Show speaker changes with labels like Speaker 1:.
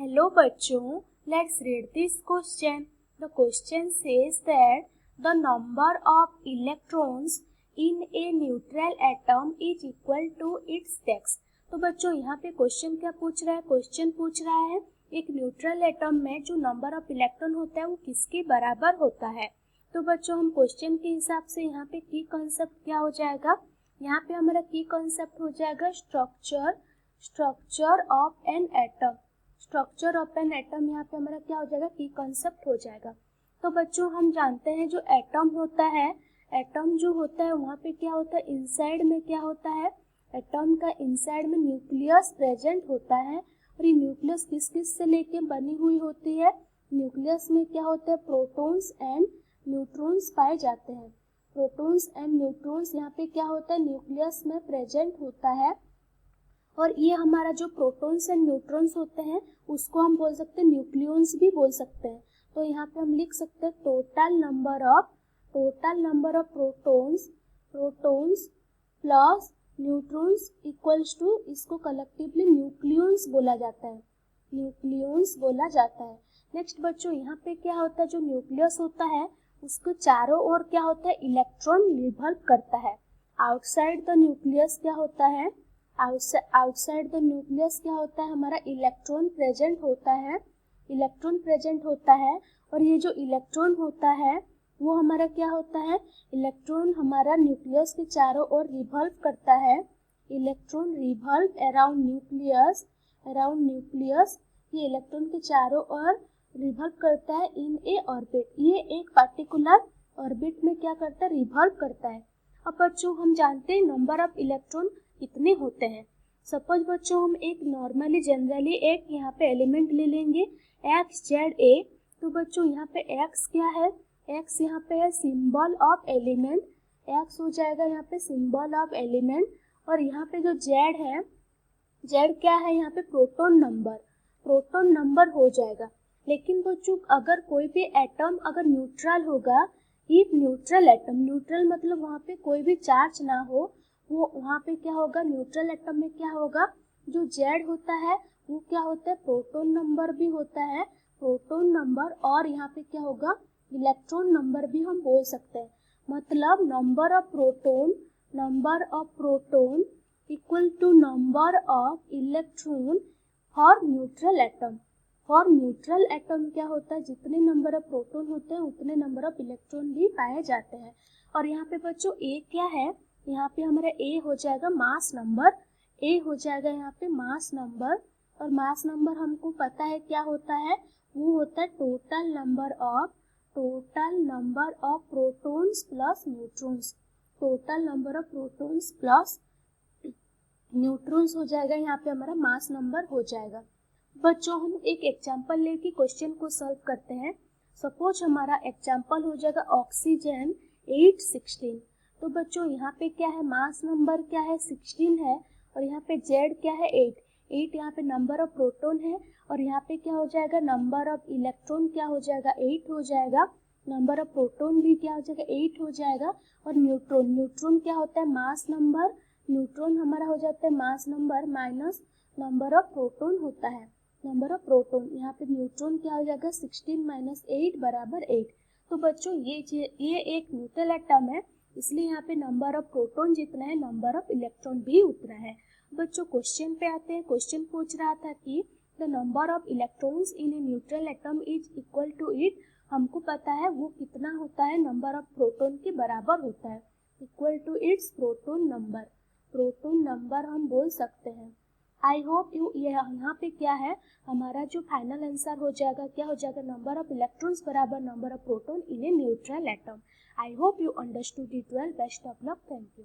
Speaker 1: Hello बच्चों, let's read this question. The question says that the number of electrons in a neutral atom is equal to its dex. तो बच्चों यहाँ पे question क्या पूछ रहा है? क्वेश्चन पूछ रहा है एक न्यूट्रल एटम में जो नंबर ऑफ इलेक्ट्रॉन होता है वो किसके बराबर होता है। तो बच्चों हम क्वेश्चन के हिसाब से यहाँ पे की कॉन्सेप्ट क्या हो जाएगा, यहाँ पे हमारा की कॉन्सेप्ट हो जाएगा structure of an atom. Structure of an atom यहाँ पे हमारा क्या हो जाएगा, की कॉन्सेप्ट हो जाएगा। तो बच्चों हम जानते हैं जो एटम होता है, एटम जो होता है वहाँ पे क्या होता है, इनसाइड में क्या होता है, एटम का इनसाइड में न्यूक्लियस प्रेजेंट होता है। और ये न्यूक्लियस किस किस से लेके बनी हुई होती है, न्यूक्लियस में क्या होता है, प्रोटॉन्स एंड न्यूट्रॉन्स पाए जाते हैं। प्रोटॉन्स एंड न्यूट्रॉन्स यहाँ पे क्या होता है, न्यूक्लियस में प्रेजेंट होता है। और ये हमारा जो प्रोटॉन्स एंड न्यूट्रॉन्स होते हैं उसको हम बोल सकते हैं न्यूक्लियॉन्स भी बोल सकते हैं। तो यहाँ पे हम लिख सकते हैं total number of protons plus neutrons equals to, इसको कलेक्टिवली न्यूक्लियॉन्स बोला जाता है, न्यूक्लियॉन्स बोला जाता है। नेक्स्ट बच्चों यहाँ पे क्या होता है, जो न्यूक्लियस होता है उसको चारों ओर क्या होता है, इलेक्ट्रॉन रिवॉल्व करता है। आउटसाइड द न्यूक्लियस क्या होता है, आउटसाइड द न्यूक्लियस क्या होता है, हमारा इलेक्ट्रॉन प्रेजेंट होता है। और ये जो इलेक्ट्रॉन होता है वो हमारा क्या होता है, इलेक्ट्रॉन हमारा न्यूक्लियस के चारों ओर रिवॉल्व करता है। इलेक्ट्रॉन रिवॉल्व अराउंड न्यूक्लियस, ये इलेक्ट्रॉन के चारों ओर रिवॉल्व करता है इन ए ऑर्बिट, ये एक पार्टिकुलर ऑर्बिट में क्या करता है, रिवॉल्व करता है। अब बच्चों हम जानते हैं नंबर ऑफ इलेक्ट्रॉन कितने होते हैं। सपोज बच्चों हम एक नॉर्मली जनरली एक यहाँ पे एलिमेंट ले लेंगे XZA। तो बच्चों यहाँ पे X क्या है, X यहाँ पे है सिंबल ऑफ एलिमेंट, X हो जाएगा यहाँ पे सिंबल ऑफ एलिमेंट। और यहाँ पे जो Z है, Z क्या है, यहाँ पे प्रोटॉन नंबर हो जाएगा। लेकिन बच्चों अगर कोई भी एटम अगर न्यूट्रल होगा, इफ न्यूट्रल एटम, न्यूट्रल मतलब वहाँ पे कोई भी चार्ज ना हो, वो वहाँ पे क्या होगा, न्यूट्रल एटम में क्या होगा, जो Z होता है वो क्या होता है, प्रोटॉन नंबर भी होता है, प्रोटॉन नंबर। और यहाँ पे क्या होगा, इलेक्ट्रॉन नंबर भी हम बोल सकते हैं। मतलब number of proton equal to number of electron for neutral atom क्या होता है, जितने नंबर ऑफ प्रोटॉन होते हैं उतने नंबर ऑफ इलेक्ट्रॉन भी पाए जाते हैं। और यहाँ पे बच्चों A क्या है, यहाँ पे हमारा A हो जाएगा मास नंबर, A हो जाएगा यहाँ पे मास नंबर। और मास नंबर हमको पता है क्या होता है, वो होता है total number of protons plus neutrons, total number of protons plus neutrons हो जाएगा, यहाँ पे हमारा मास नंबर हो जाएगा। बच्चों हम एक एग्जांपल लेके क्वेश्चन को सॉल्व करते हैं। सपोज हमारा एग्जांपल हो जाएगा ऑक्सीजन 816। तो बच्चों यहाँ पे क्या है, मास नंबर क्या है, 16 है। और यहाँ पे Z क्या है, 8 यहाँ पे नंबर ऑफ प्रोटॉन है। और यहाँ पे क्या हो जाएगा, नंबर ऑफ इलेक्ट्रॉन क्या हो जाएगा, 8 हो जाएगा। नंबर ऑफ प्रोटॉन भी क्या हो जाएगा, 8 हो जाएगा। और न्यूट्रॉन क्या होता है, मास नंबर, न्यूट्रॉन हमारा हो जाता है mass number minus number of proton होता है, नंबर ऑफ प्रोटॉन। यहाँ पे न्यूट्रॉन क्या हो जाएगा, 16 माइनस 8 बराबर 8। तो बच्चों ये एक न्यूट्रल एटम है, इसलिए यहाँ पे नंबर ऑफ प्रोटॉन जितना है नंबर ऑफ इलेक्ट्रॉन भी उतना है। बच्चों क्वेश्चन पे आते हैं। क्वेश्चन पूछ रहा था कि the number of electrons in a neutral atom is equal to it, हमको पता है वो कितना होता है, नंबर ऑफ प्रोटॉन के बराबर होता है, equal to its proton number हम बोल सकते हैं। आई होप यू, यहाँ पे क्या है, हमारा जो फाइनल आंसर हो जाएगा, क्या हो जाएगा, नंबर ऑफ इलेक्ट्रॉन्स बराबर number of proton in a neutral atom. I hope you understood it well. Best of luck. Thank you.